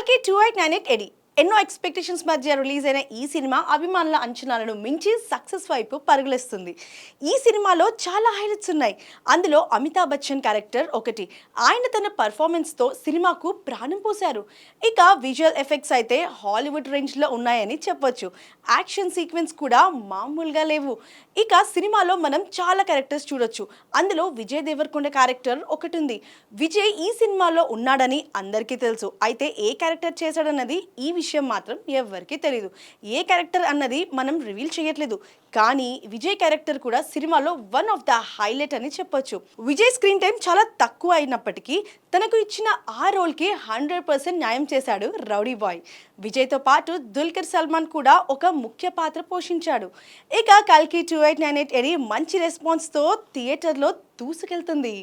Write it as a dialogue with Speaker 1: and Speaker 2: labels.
Speaker 1: కల్కి 2898 ఎడి ఎన్నో ఎక్స్పెక్టేషన్స్ మధ్య రిలీజ్ అయిన ఈ సినిమా అభిమానుల అంచనాలను మించి సక్సెస్ వైపు పరుగులేస్తుంది. ఈ సినిమాలో చాలా హైలైట్స్ ఉన్నాయి. అందులో అమితాబ్ బచ్చన్ క్యారెక్టర్ ఒకటి. ఆయన తన పర్ఫార్మెన్స్తో సినిమాకు ప్రాణం పోశారు. ఇక విజువల్ ఎఫెక్ట్స్ అయితే హాలీవుడ్ రేంజ్లో ఉన్నాయని చెప్పొచ్చు. యాక్షన్ సీక్వెన్స్ కూడా మామూలుగా లేవు. ఇక సినిమాలో మనం చాలా క్యారెక్టర్స్ చూడొచ్చు. అందులో విజయ్ దేవరకొండ క్యారెక్టర్ ఒకటి ఉంది. విజయ్ ఈ సినిమాలో ఉన్నాడని అందరికీ తెలుసు. అయితే ఏ క్యారెక్టర్ చేశాడన్నది ఈ విషయం మాత్రం ఎవరికీ తెలియదు. ఏ క్యారెక్టర్ అన్నది మనం రివీల్ చేయట్లేదు. కానీ విజయ్ క్యారెక్టర్ కూడా సినిమాలో వన్ ఆఫ్ ద హైలైట్ అని చెప్పొచ్చు. విజయ్ స్క్రీన్ టైం చాలా తక్కువ అయినప్పటికీ తనకు ఇచ్చిన ఆ రోల్కి 100% న్యాయం చేశాడు రౌడీ బాయ్. విజయ్తో పాటు దుల్కర్ సల్మాన్ కూడా ఒక ముఖ్య పాత్ర పోషించాడు. ఇక కల్కి 2898 ఎడి మంచి రెస్పాన్స్తో థియేటర్లో దూసుకెళ్తుంది.